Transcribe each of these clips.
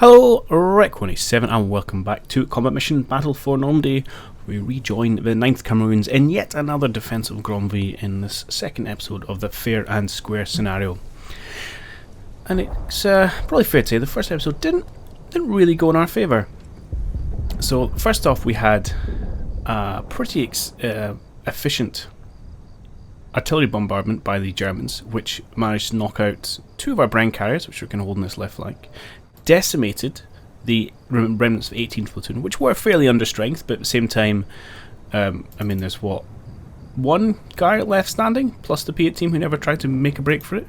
Hello, Rec187 and welcome back to Combat Mission Battle for Normandy. We rejoin the 9th Cameroons in yet another defense of Gromby in this second episode of the fair and square scenario. And it's probably fair to say the first episode didn't really go in our favour. So first off, we had a pretty efficient artillery bombardment by the Germans, which managed to knock out two of our Bren carriers, which were kind of holding this left flank. Decimated the remnants of 18th platoon, which were fairly under strength, but at the same time, there's one guy left standing, plus the P8 team who never tried to make a break for it,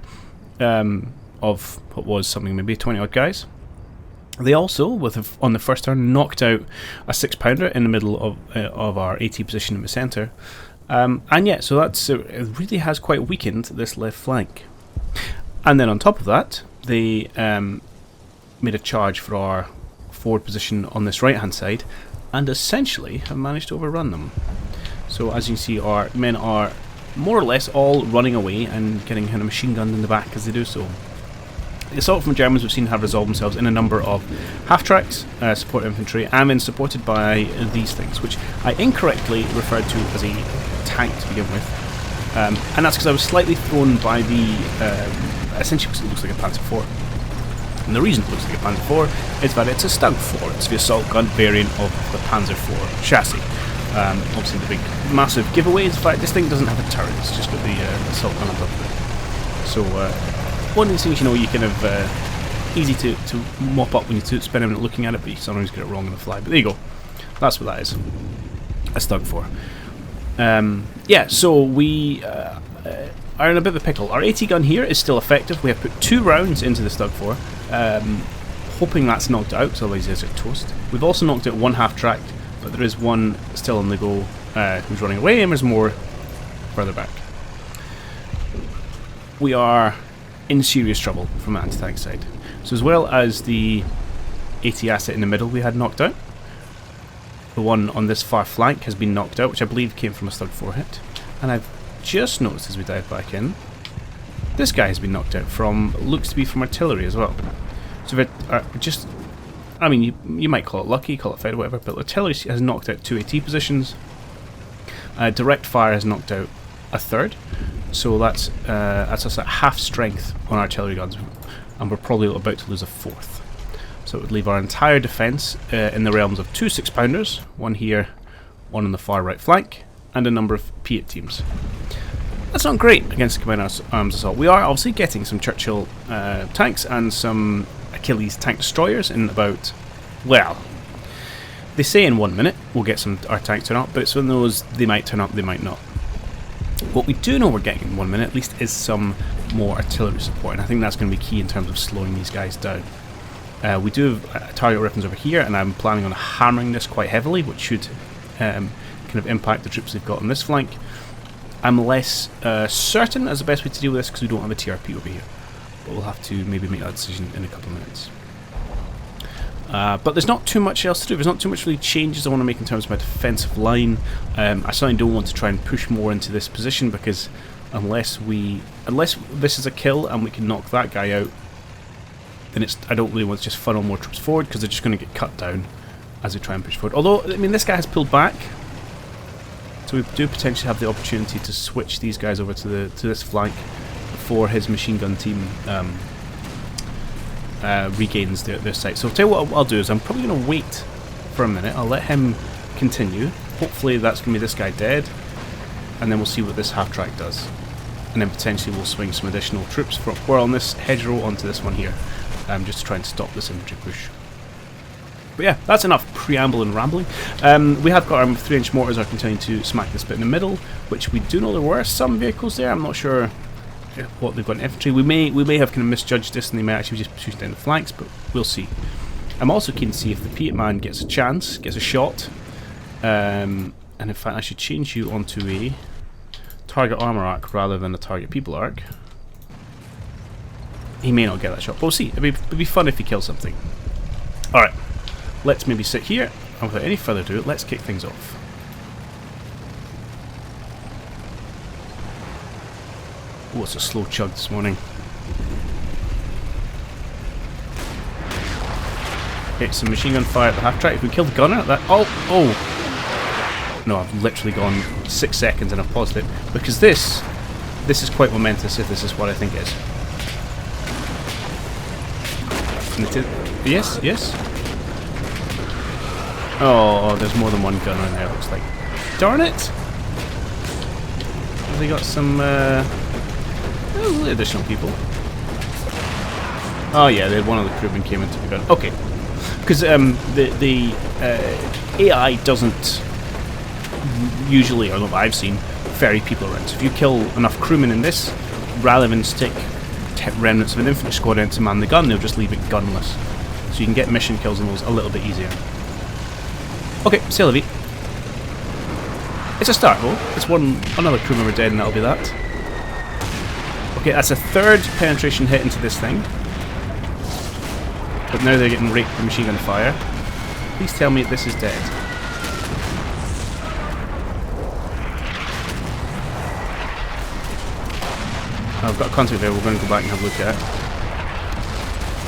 of what was something maybe 20 odd guys. They also, on the first turn, knocked out a 6-pounder in the middle of our AT position in the centre, so that's it really has quite weakened this left flank. And then on top of that, they made a charge for our forward position on this right hand side and essentially have managed to overrun them. So as you can see, our men are more or less all running away and getting kind of machine gunned in the back as they do so. The assault from Germans we've seen have resolved themselves in a number of half-tracks, support infantry, and then supported by these things, which I incorrectly referred to as a tank to begin with. And that's because I was slightly thrown by the, essentially because it looks like a Panzer IV. And the reason it looks like a Panzer IV is that it's a Stug 4. It's the assault gun variant of the Panzer IV chassis. Obviously the big massive giveaway is the fact this thing doesn't have a turret, it's just got the assault gun on top of it. So one of these things, you kind of easy to mop up when you spend a minute looking at it, but you sometimes get it wrong on the fly. But there you go. That's what that is. A Stug 4. So we are in a bit of a pickle. Our AT gun here is still effective. We have put 2 rounds into the Stug 4, hoping that's knocked out, because otherwise it's a toast. We've also knocked out one half-track, but there is one still on the go who's running away, and there's more further back. We are in serious trouble from the anti-tank side. So as well as the AT asset in the middle we had knocked out, the one on this far flank has been knocked out, which I believe came from a Stug 4 hit. And I've just noticed as we dive back in, this guy has been knocked out from, looks to be from artillery as well. So you might call it lucky, call it fed, whatever, but artillery has knocked out 2 AT positions. Direct fire has knocked out a third, so that's us at half strength on artillery guns, and we're probably about to lose a fourth. So it would leave our entire defence in the realms of 2 6-pounders, one here, one on the far right flank, and a number of P8 teams. That's not great against the combined arms assault. We are obviously getting some Churchill tanks and some Achilles tank destroyers in about, well, they say in 1 minute we'll get our tanks turn up, but it's one of those they might turn up, they might not. What we do know we're getting in 1 minute at least is some more artillery support, and I think that's going to be key in terms of slowing these guys down. We do have target weapons over here, and I'm planning on hammering this quite heavily, which should kind of impact the troops they've got on this flank. I'm less certain as the best way to deal with this because we don't have a TRP over here, but we'll have to maybe make that decision in a couple of minutes. But there's not too much else to do. There's not too much really changes I want to make in terms of my defensive line. I certainly don't want to try and push more into this position because unless this is a kill and we can knock that guy out, then I don't really want to just funnel more troops forward because they're just going to get cut down as we try and push forward. Although, this guy has pulled back, so we do potentially have the opportunity to switch these guys over to this flank before his machine gun team regains their sight. So I'll tell you what I'll do is I'm probably going to wait for a minute. I'll let him continue. Hopefully that's going to be this guy dead, and then we'll see what this half-track does. And then potentially we'll swing some additional troops from where on this hedgerow onto this one here, just to try and stop this infantry push. But yeah, that's enough preamble and rambling. We have got our 3-inch mortars are continuing to smack this bit in the middle, which we do know there were some vehicles there. I'm not sure what they've got in infantry. We may have kind of misjudged this, and they may actually be just shooting down the flanks, but we'll see. I'm also keen to see if the P8 man gets a chance, gets a shot, and in fact I should change you onto a target armor arc rather than a target people arc. He may not get that shot, but we'll see. It'd be fun if he kills something. Alright, let's maybe sit here, and without any further ado, let's kick things off. Oh, it's a slow chug this morning. Okay, some machine gun fire at the half-track. If we kill the gunner, that... Oh! No, I've literally gone 6 seconds and I've paused it. Because this is quite momentous if this is what I think it is. And it is... Yes, yes. Oh, there's more than one gunner in there, looks like. Darn it! Have they got some, additional people? Oh yeah, one of the crewmen came into the gun. Okay. Because the AI doesn't usually, or what I've seen, ferry people around. So if you kill enough crewmen in this, rather than stick remnants of an infantry squad in to man the gun, they'll just leave it gunless. So you can get mission kills on those a little bit easier. Okay, c'est la vie. It's a start though. It's another crew member dead and that'll be that. Okay, that's a third penetration hit into this thing. But now they're getting raped with machine gun fire. Please tell me this is dead. I've got a contact there we're going to go back and have a look at.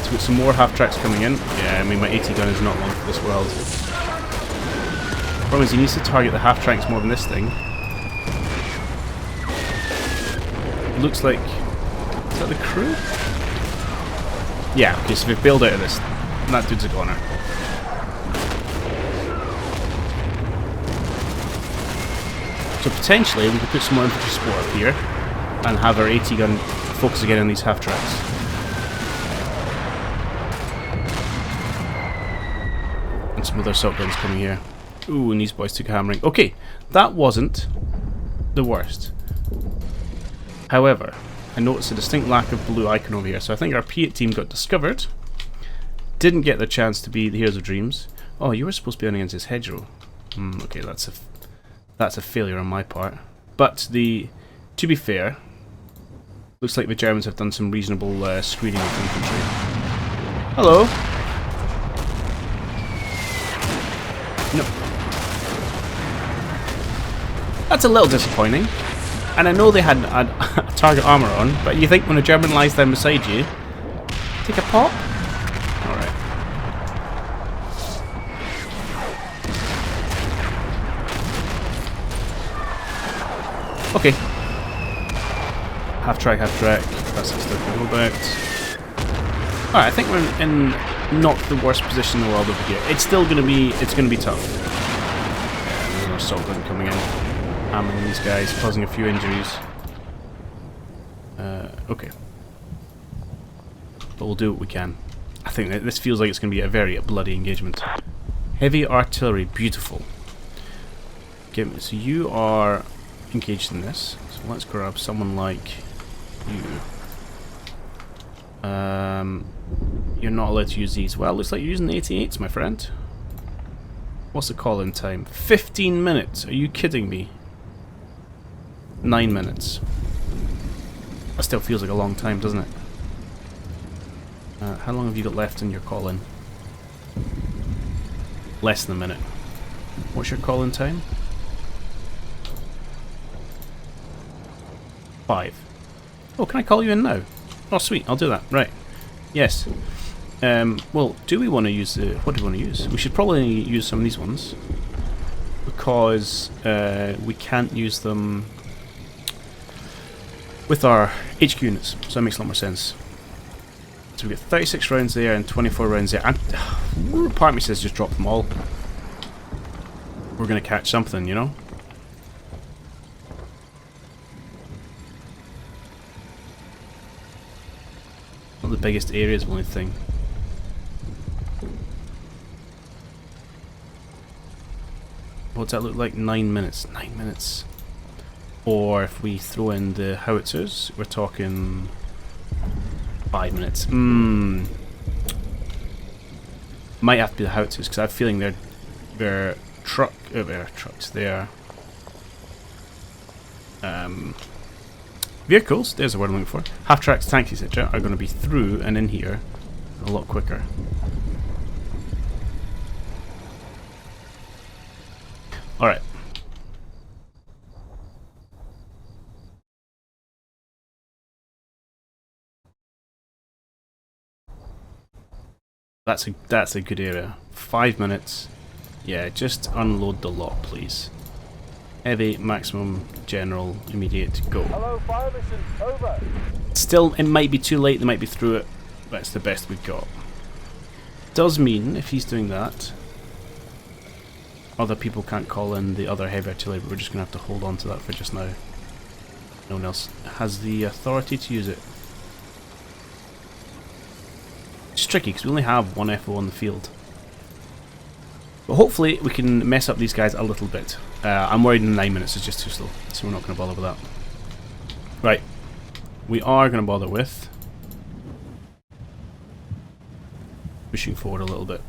So we've got some more half-tracks coming in. Yeah, I mean my AT gun is not one for this world. The problem is he needs to target the half-tracks more than this thing. It looks like... Is that the crew? Yeah, okay, so we've bailed out of this. And that dude's a goner. So potentially we could put some more infantry support up here and have our AT gun focus again on these half-tracks. And some other assault guns coming here. Ooh, and these boys took a hammering. Okay, that wasn't the worst. However, I noticed a distinct lack of blue icon over here, so I think our P8 team got discovered. Didn't get the chance to be the Heroes of Dreams. Oh, you were supposed to be on against this hedgerow. Okay, that's a failure on my part. But to be fair, looks like the Germans have done some reasonable screening of infantry. Hello. No. That's a little disappointing. And I know they had a target armor on, but you think when a German lies down beside you, take a pop? Alright. Okay. Half track. That's the stuff to go about. Alright, I think we're in not the worst position in the world over here. It's gonna be tough. Yeah, there's an assault gun coming in. Hammering these guys, causing a few injuries. Okay. But we'll do what we can. I think that this feels like it's going to be a very bloody engagement. Heavy artillery, beautiful. Okay, so you are engaged in this. So let's grab someone like you. You're not allowed to use these. Well, looks like you're using the 88s, my friend. What's the call-in time? 15 minutes. Are you kidding me? 9 minutes. That still feels like a long time, doesn't it? How long have you got left in your call-in? Less than a minute. What's your call-in time? 5. Oh, can I call you in now? Oh, sweet. I'll do that. Right. Yes. Well, do we want to use the... What do we want to use? We should probably use some of these ones. Because we can't use them with our HQ units, so that makes a lot more sense. So we get 36 rounds there and 24 rounds there. And part of me says just drop them all. We're going to catch something, you know? Not the biggest area is the only thing. What's that look like? 9 minutes. 9 minutes. Or if we throw in the howitzers, we're talking 5 minutes. Might have to be the howitzers because I have a feeling they're trucks. They're vehicles. There's the word I'm looking for. Half tracks, tanks, etc. are going to be through and in here a lot quicker. All right. That's a good area. 5 minutes. Yeah, just unload the lot, please. Heavy, maximum, general, immediate, go. Hello, fire mission, over. Still, it might be too late, they might be through it, but it's the best we've got. Does mean, if he's doing that, other people can't call in the other heavy artillery, but we're just going to have to hold on to that for just now. No one else has the authority to use it. It's tricky, because we only have one FO on the field. But hopefully we can mess up these guys a little bit. I'm worried in 9 minutes is just too slow, so we're not going to bother with that. Right. We are going to bother with pushing forward a little bit.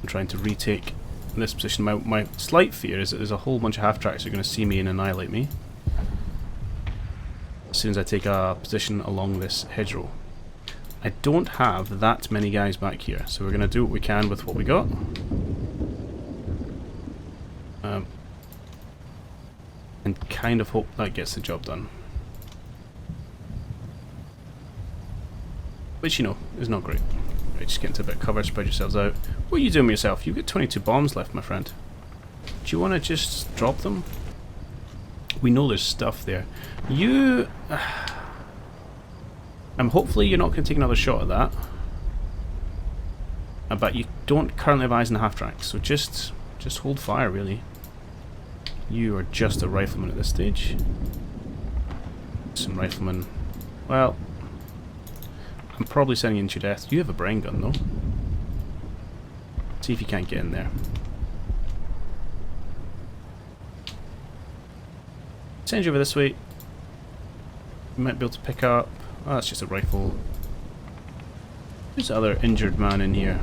I'm trying to retake this position. My slight fear is that there's a whole bunch of half-tracks that are going to see me and annihilate me as soon as I take a position along this hedgerow. I don't have that many guys back here, so we're going to do what we can with what we got. And kind of hope that gets the job done. Which, you know, is not great. Right, just get into a bit of cover, spread yourselves out. What are you doing with yourself? You've got 22 bombs left, my friend. Do you want to just drop them? We know there's stuff there. You... hopefully you're not going to take another shot at that. But you don't currently have eyes in the half-track, so just hold fire, really. You are just a rifleman at this stage. Some riflemen. Well, I'm probably sending you into your death. You have a brain gun, though. See if you can't get in there. Send you over this way. You might be able to pick up... Oh, that's just a rifle. There's the other injured man in here.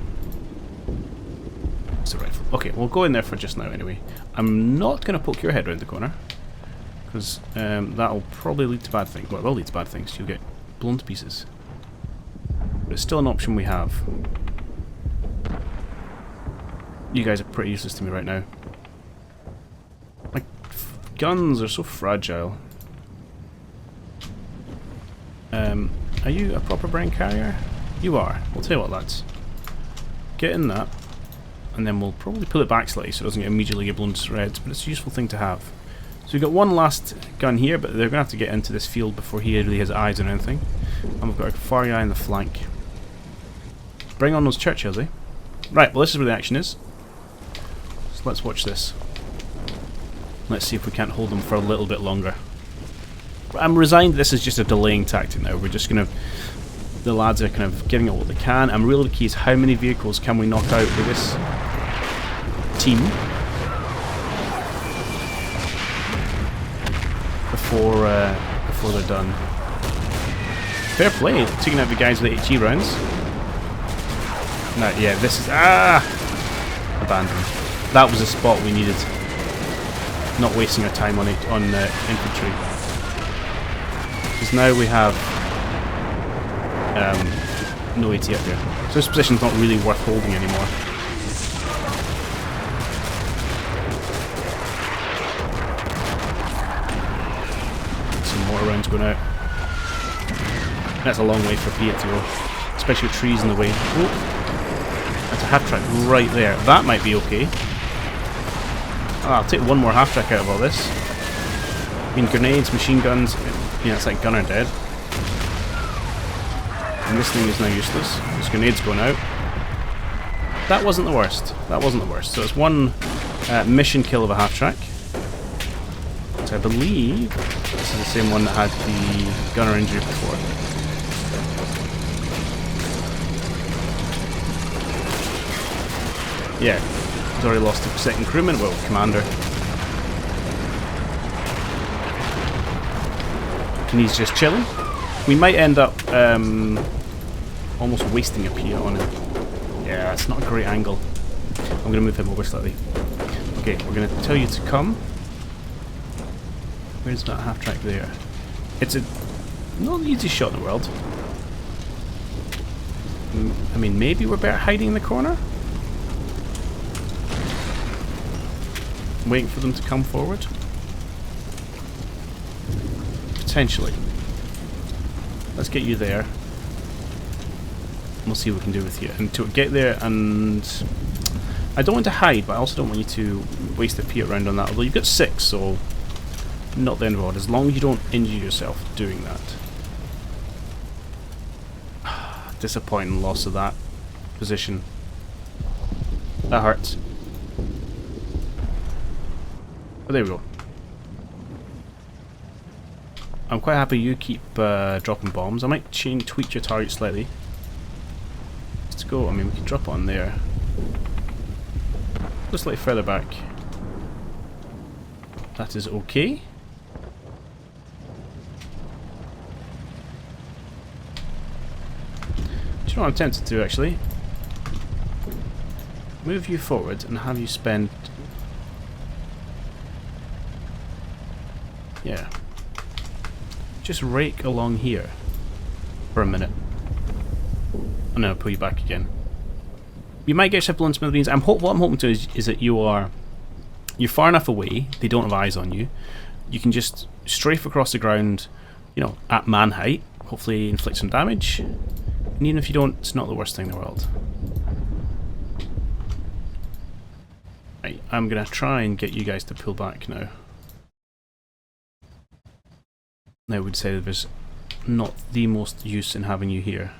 It's a rifle. Okay, we'll go in there for just now anyway. I'm not going to poke your head around the corner, because that'll probably lead to bad things. Well, it will lead to bad things. You'll get blown to pieces. But it's still an option we have. You guys are pretty useless to me right now. My guns are so fragile. Are you a proper brain carrier? You are. We'll tell you what, lads. Get in that, and then we'll probably pull it back slightly so it doesn't immediately get blown to shreds, but it's a useful thing to have. So we've got one last gun here, but they're going to have to get into this field before he really has eyes on anything. And we've got a far guy in the flank. Bring on those Churchills, eh? Right, well this is where the action is. So let's watch this. Let's see if we can't hold them for a little bit longer. I'm resigned this is just a delaying tactic now. We're just going to... The lads are kind of giving it what they can. And really the key is how many vehicles can we knock out with this team before they're done. Fair play, taking out the guys with HE rounds. No, yeah, this is... abandoned. That was a spot we needed. Not wasting our time on infantry. Because now we have no AT up here. So this position's not really worth holding anymore. Some more rounds going out. That's a long way for Piet to go. Especially with trees in the way. Oh, that's a half-track right there. That might be okay. I'll take one more half-track out of all this. I mean, grenades, machine guns, yeah, it's like gunner dead. And this thing is now useless. This grenade's going out. That wasn't the worst. That wasn't the worst. So it's one mission kill of a half-track. So I believe this is the same one that had the gunner injury before. Yeah, he's already lost a second crewman, well, commander. And he's just chilling. We might end up almost wasting a Piet on him. Yeah, that's not a great angle. I'm going to move him over slightly. Okay, we're going to tell you to come. Where's that half-track there? It's not the easiest shot in the world. I mean, maybe we're better hiding in the corner? Waiting for them to come forward? Potentially. let's get you there. We'll see what we can do with you. And to get there, and I don't want to hide, but I also don't want you to waste a P around on that. Although you've got 6, so not the end of the world. As long as you don't injure yourself doing that. Disappointing loss of that position. That hurts. But there we go. I'm quite happy you keep dropping bombs. I might tweak your target slightly. Let's go. I mean, we can drop it on there. Just slightly further back. That is okay. Do you know what I'm tempted to do, actually? Move you forward and have you spend... Yeah. Just rake along here for a minute. And then I'll pull you back again. You might get yourself blown to smithereens. What I'm hoping to is that you're far enough away, they don't have eyes on you. You can just strafe across the ground, you know, at man height, hopefully inflict some damage. And even if you don't, it's not the worst thing in the world. Right, I'm going to try and get you guys to pull back now. I would say there's not the most use in having you here.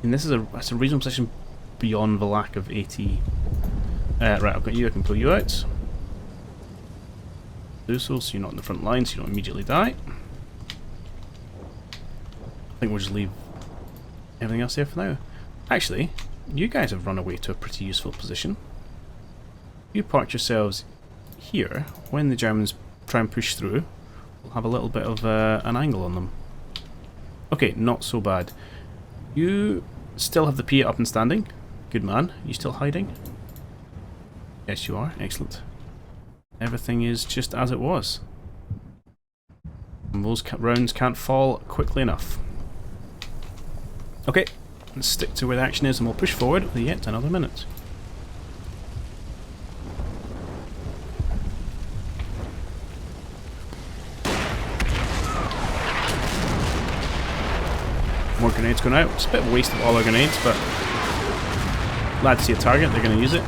And this is that's a reasonable position beyond the lack of AT. Right, I've got you, I can pull you out. Do so you're not in the front line, so you don't immediately die. I think we'll just leave everything else there for now. Actually, you guys have run away to a pretty useful position. You park yourselves here. When the Germans try and push through, we'll have a little bit of an angle on them. Okay, not so bad. You still have the P up and standing. Good man. You still hiding? Yes, you are. Excellent. Everything is just as it was. And those rounds can't fall quickly enough. Okay, let's stick to where the action is and we'll push forward for yet another minute. More grenades going out. It's a bit of a waste of all our grenades, but glad to see a target. They're going to use it.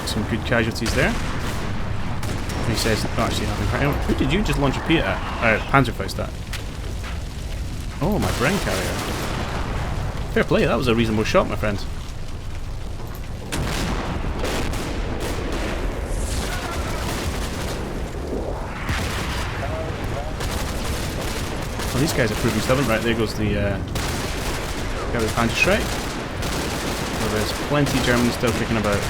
Some good casualties there. He says, oh, actually, nothing. Who did you just launch a P at? Panzerfaust at. Oh, my brain carrier. Fair play, that was a reasonable shot, my friend. Well, these guys are proving stubborn. Right, there goes the guy with Panzerstrike. Well, there's plenty of Germans still kicking about.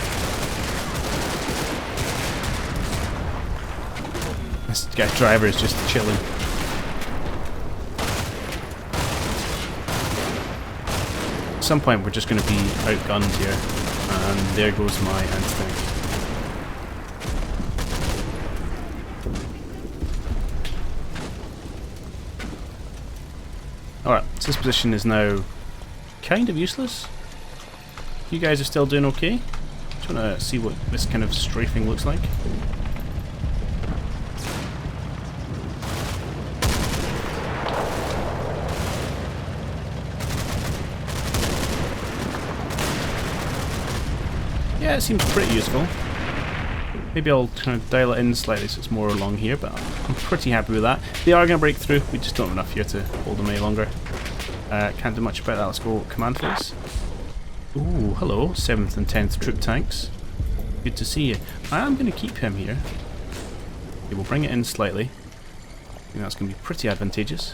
This guy driver is just chilling. At some point we're just going to be outgunned here. And there goes my anti-tank. Alright, so this position is now kind of useless. You guys are still doing okay. Just want to see what this kind of strafing looks like. Yeah, it seems pretty useful. Maybe I'll kind of dial it in slightly so it's more along here, but I'm pretty happy with that. They are going to break through, we just don't have enough here to hold them any longer. Can't do much about that, let's go command phase. Ooh, hello, 7th and 10th troop tanks. Good to see you. I am going to keep him here. Okay, we'll bring it in slightly. I think that's going to be pretty advantageous.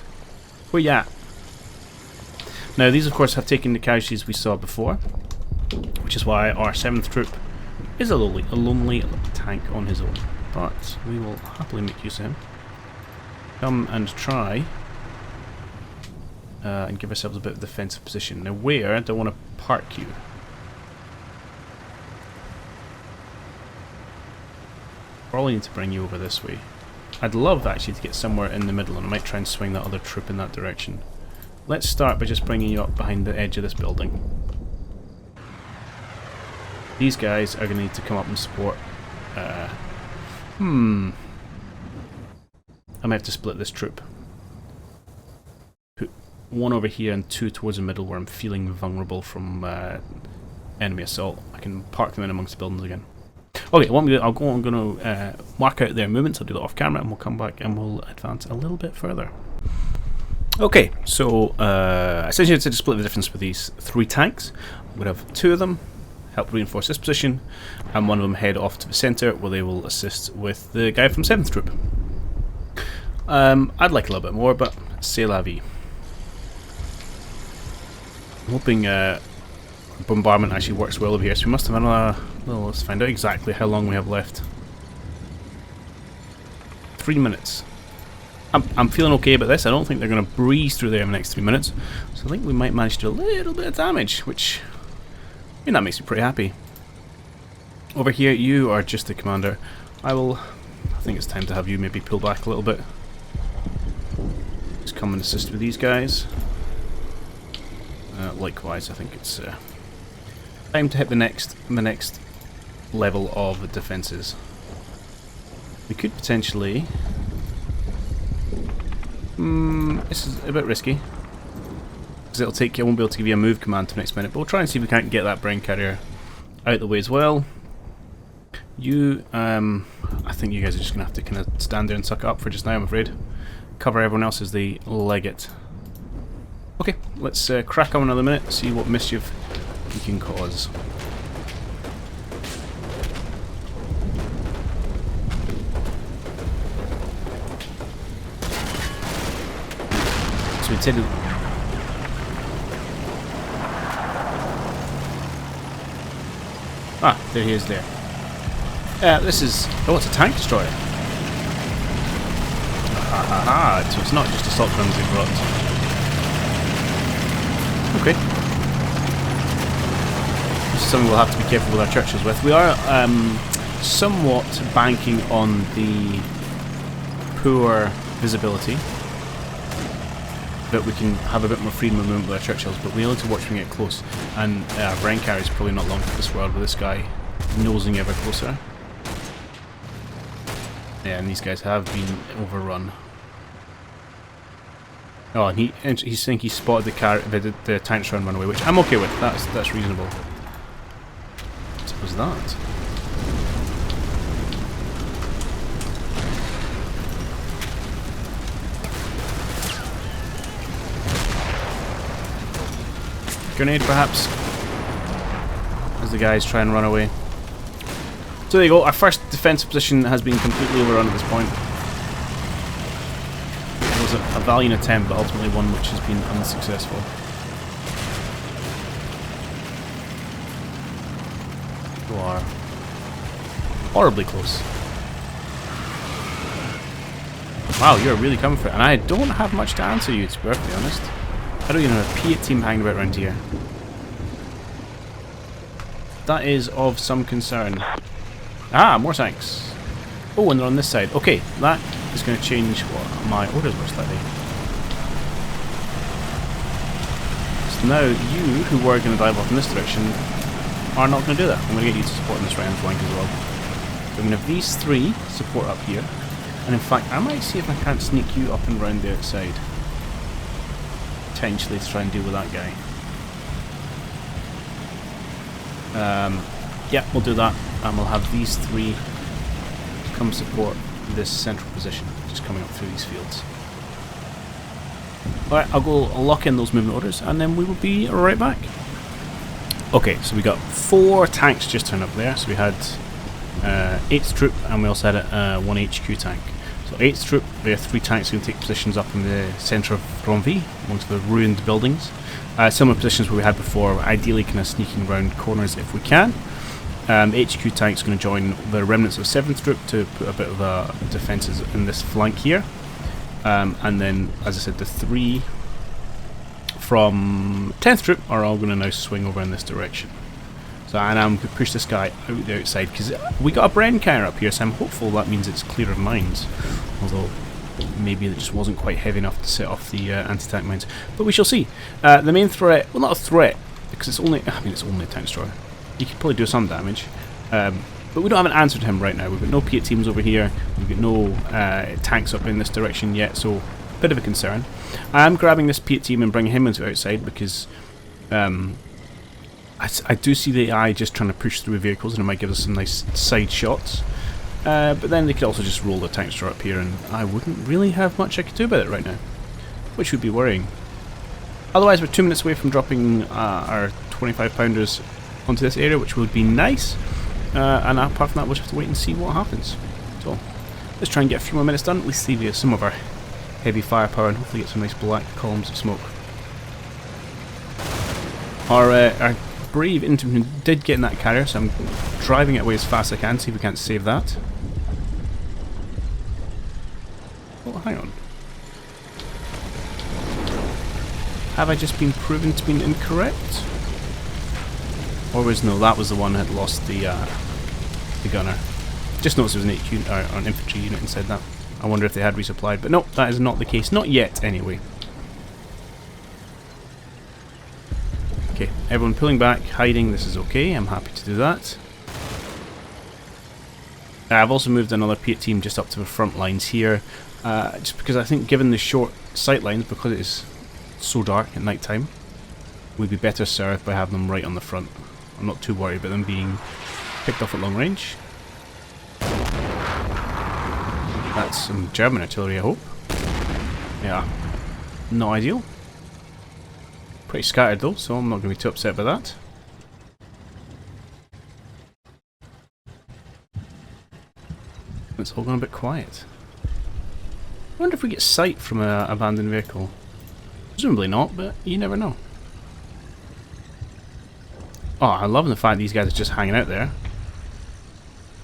Where you at? Now these of course have taken the casualties we saw before, which is why our 7th troop is a lonely tank on his own, but we will happily make use of him. Come and try and give ourselves a bit of defensive position. Now where? I don't want to park you. Probably need to bring you over this way. I'd love actually to get somewhere in the middle, and I might try and swing that other troop in that direction. let's start by just bringing you up behind the edge of this building. These guys are going to need to come up and support. I might have to split this troop. Put one over here and two towards the middle where I'm feeling vulnerable from enemy assault. I can park them in amongst the buildings again. Okay, what I'm going to mark out their movements. I'll do that off camera and we'll come back and we'll advance a little bit further. Okay, so essentially to split the difference with these 3 tanks, I'm going to have 2 of them help reinforce this position, and one of them head off to the centre where they will assist with the guy from 7th Troop. I'd like a little bit more, but c'est la vie. I'm hoping bombardment actually works well over here, so we must have another... well, let's find out exactly how long we have left. 3 minutes. I'm feeling okay about this. I don't think they're going to breeze through there in the next 3 minutes, so I think we might manage to do a little bit of damage, which... I mean, that makes me pretty happy. Over here, you are just the commander. I think it's time to have you maybe pull back a little bit. Just come and assist with these guys. Likewise, I think it's time to hit the next level of defences. We could potentially... this is a bit risky. Because I won't be able to give you a move command to next minute, but we'll try and see if we can't get that brain carrier out the way as well. You, I think you guys are just going to have to kind of stand there and suck it up for just now, I'm afraid. Cover everyone else as they leg it. Okay, let's crack on another minute, see what mischief we can cause. So we said... Ah, there he is there. This is... oh, it's a tank destroyer. So it's not just assault guns they've brought. Okay. This is something we'll have to be careful with our churches with. We are somewhat banking on the poor visibility, that we can have a bit more freedom of movement with our Churchills, but we need to watch when we get close. And brain carrier is probably not long for this world with this guy nosing ever closer. Yeah, and these guys have been overrun. Oh, and he's saying he spotted the tanks trying to run away, which I'm okay with. That's reasonable. What was that? Grenade, perhaps, as the guys try and run away. So there you go, our first defensive position has been completely overrun at this point. It was a valiant attempt, but ultimately one which has been unsuccessful. You are horribly close. Wow, you're really coming for it, and I don't have much to answer you, to be perfectly honest. I don't even have a P8 team hanging about around here. That is of some concern. Ah, more tanks. Oh, and they're on this side. Okay, that is going to change what my orders were slightly. So now you, who were going to dive off in this direction, are not going to do that. I'm going to get you to support in this right hand flank as well. So I'm going to have these 3 support up here. And in fact, I might see if I can't sneak you up and round the outside. Potentially to try and deal with that guy. Yeah, we'll do that, and we'll have these 3 come support this central position, just coming up through these fields. Alright, I'll lock in those movement orders, and then we will be right back. Okay, so we got 4 tanks just turned up there. So we had 8th Troop, and we also had 1 HQ tank. So 8th Troop, there are 3 tanks going to take positions up in the centre of Normandy, amongst the ruined buildings. Similar positions where we had before, ideally kind of sneaking around corners if we can. HQ tank's going to join the remnants of 7th Troop to put a bit of defences in this flank here. And then, as I said, the 3 from 10th Troop are all going to now swing over in this direction. So, and I'm going to push this guy out the outside, because we got a Bren carrier up here, so I'm hopeful that means it's clear of mines. Although, maybe it just wasn't quite heavy enough to set off the anti-tank mines. But we shall see. The main threat, well, not a threat, because it's only, I mean, it's only a tank destroyer. You could probably do some damage. But we don't have an answer to him right now. We've got no P8 teams over here. We've got no tanks up in this direction yet, so a bit of a concern. I am grabbing this P8 team and bringing him into outside because I do see the AI just trying to push through vehicles, and it might give us some nice side shots. But then they could also just roll the tank destroyer up here, and I wouldn't really have much I could do about it right now, which would be worrying. Otherwise, we're 2 minutes away from dropping our 25-pounders onto this area, which would be nice. And apart from that, we'll just have to wait and see what happens. So, let's try and get a few more minutes done. At least save you some of our heavy firepower and hopefully get some nice black columns of smoke. Our brave infantry did get in that carrier, so I'm driving it away as fast as I can, see if we can't save that. Oh, hang on. Have I just been proven to be incorrect? Or was, no, that was the one that had lost the gunner. Just noticed there was an infantry unit inside that. I wonder if they had resupplied, but no, that is not the case. Not yet, anyway. Okay, everyone pulling back, hiding, this is okay, I'm happy to do that. I've also moved another P8 team just up to the front lines here, just because I think given the short sight lines, because it is so dark at night time, we'd be better served by having them right on the front. I'm not too worried about them being picked off at long range. That's some German artillery, I hope. Yeah, not ideal. Pretty scattered though, so I'm not going to be too upset by that. It's all gone a bit quiet. I wonder if we get sight from an abandoned vehicle. Presumably not, but you never know. Oh, I love the fact these guys are just hanging out there.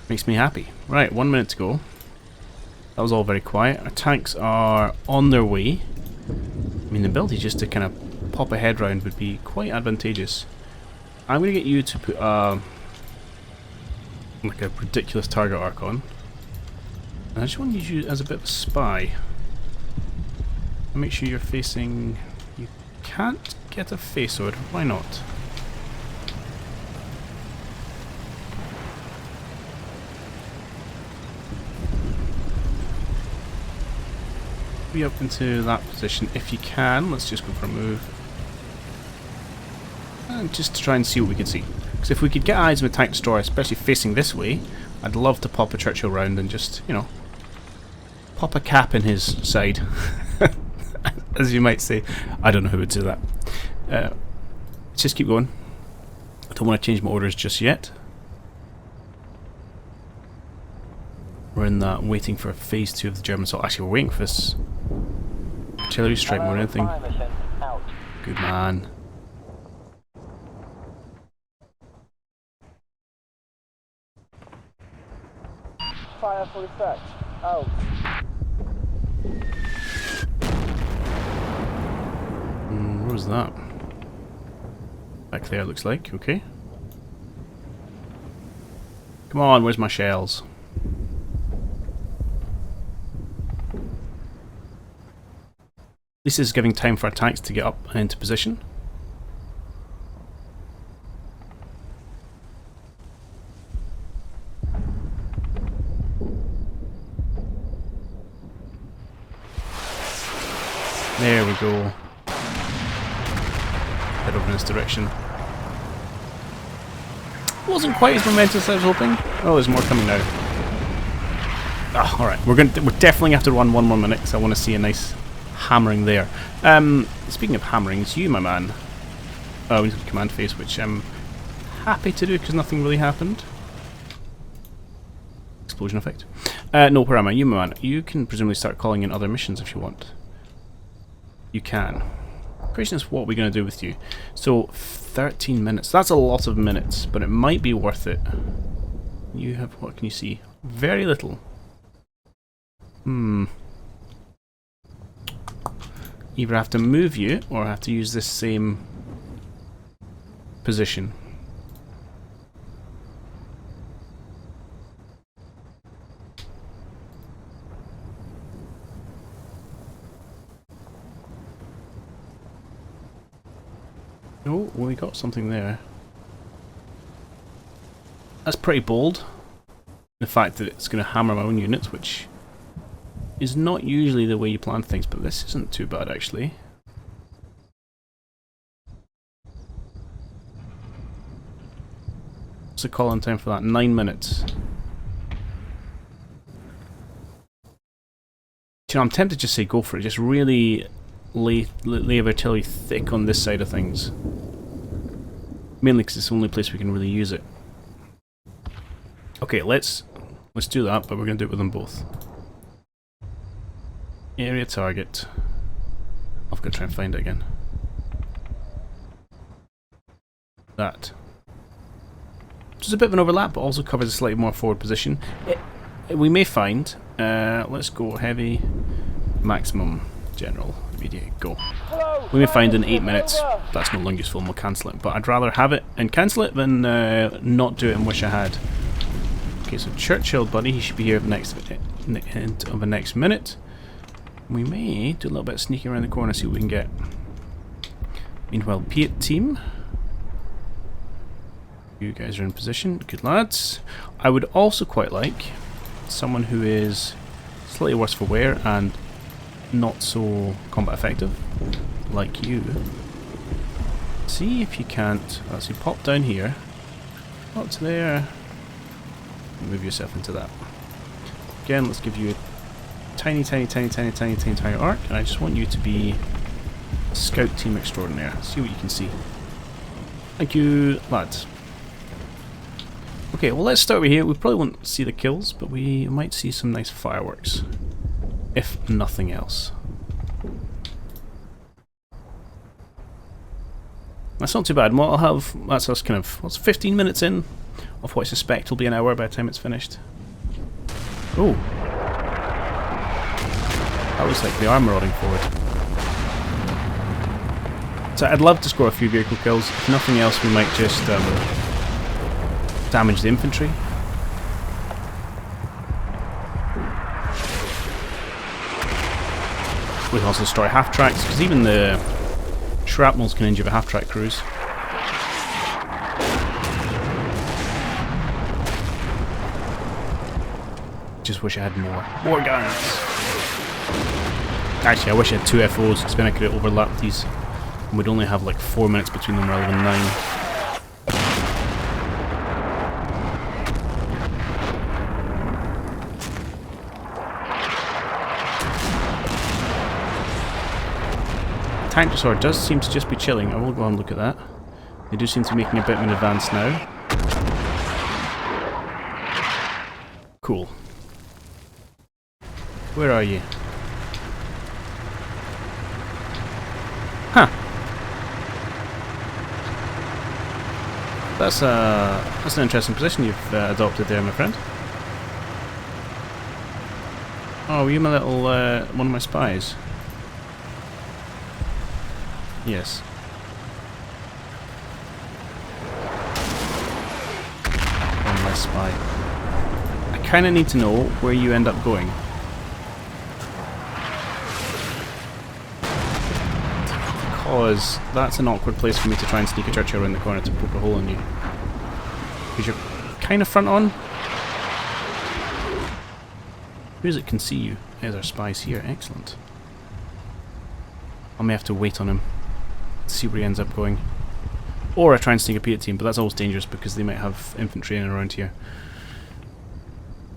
Makes me happy. Right, 1 minute to go. That was all very quiet. Our tanks are on their way. I mean, the ability just to kind of pop a head round would be quite advantageous. I'm going to get you to put like a ridiculous target arc on. And I just want to use you as a bit of a spy. Make sure you're facing... You can't get a face sword. Why not? Be up into that position if you can. Let's just go for a move. And just to try and see what we can see. Because if we could get eyes on a tank destroyer, especially facing this way, I'd love to pop a Churchill round and just, you know, pop a cap in his side. As you might say. I don't know who would do that. Let's just keep going. I don't want to change my orders just yet. We're in that waiting for phase 2 of the German assault. Actually, we're waiting for this artillery strike more than anything. Good man. Fire for effect. Out. Where was that? Back there, it looks like. Okay. Come on, where's my shells? This is giving time for our tanks to get up and into position. There we go. Head over in this direction. Wasn't quite as momentous as I was hoping. Oh, there's more coming now. Ah, alright. We're definitely have to run 1 more minute because I want to see a nice hammering there. Speaking of hammering, it's you, my man. Oh, we need to command phase, which I'm happy to do because nothing really happened. Explosion effect. No, where am I? You, my man. You can presumably start calling in other missions if you want. You can. The question is, what are we going to do with you? So, 13 minutes. That's a lot of minutes, but it might be worth it. You have, what can you see? Very little. Either have to move you, or have to use this same position. Oh, well, we got something there. That's pretty bold. The fact that it's going to hammer my own units, which is not usually the way you plan things, but this isn't too bad actually. What's the call-on time for that? 9 minutes. You know, I'm tempted to just say go for it. Just really lay artillery thick on this side of things. Mainly because it's the only place we can really use it. Okay, let's do that, but we're going to do it with them both. Area target. I've got to try and find it again. That. Just a bit of an overlap, but also covers a slightly more forward position. We may find. Let's go heavy, maximum, general, immediate, go. We may find in 8 minutes that's no longer useful and we'll cancel it, but I'd rather have it and cancel it than not do it and wish I had. Okay, so Churchill, buddy, he should be here at the end of the next minute. We may do a little bit of sneaking around the corner, see what we can get. Meanwhile, Piet team. You guys are in position, good lads. I would also quite like someone who is slightly worse for wear and not so combat effective, like you. See if you can't, let's see, pop down here, up to there, move yourself into that. Again, let's give you a tiny arc, and I just want you to be scout team extraordinaire. See what you can see. Thank you, lads. Okay, well let's start over here. We probably won't see the kills, but we might see some nice fireworks, if nothing else. That's not too bad. What I'll have, that's us kind of, what's 15 minutes in of what I suspect will be an hour by the time it's finished. Oh. That looks like they are marauding forward. So I'd love to score a few vehicle kills. If nothing else, we might just damage the infantry. We can also destroy half-tracks, because even the shrapnels can injure the half-track crews. Just wish I had more guns. Actually, I wish I had 2 FOs, because then I could have overlapped these. And we'd only have like 4 minutes between them rather than 9. Tank Disorder does seem to just be chilling. I will go and look at that. They do seem to be making a bit of an advance now. Cool. Where are you? Huh. That's an interesting position you've adopted there, my friend. Oh, were you my little one of my spies? Yes. One less spy. I kind of need to know where you end up going. Because that's an awkward place for me to try and sneak a Churchill around the corner to poke a hole in you. Because you're kind of front on. Who is it can see you? There's our spies here. Excellent. I may have to wait on him. See where he ends up going. Or I try and sneak a Piet team, but that's always dangerous because they might have infantry in and around here.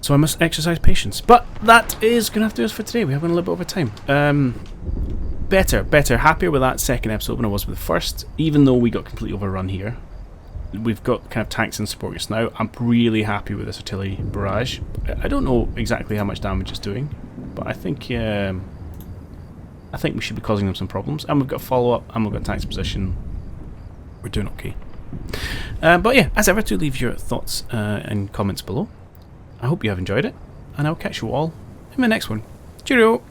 So I must exercise patience. But that is going to have to do us for today. We have gone a little bit over time. Better. Happier with that second episode than I was with the first. Even though we got completely overrun here. We've got kind of tanks and support units now. I'm really happy with this artillery barrage. I don't know exactly how much damage it's doing, but I think we should be causing them some problems. And we've got follow-up, and we've got tanks position. We're doing okay. But yeah, as ever, do leave your thoughts and comments below. I hope you have enjoyed it, and I'll catch you all in the next one. Cheerio!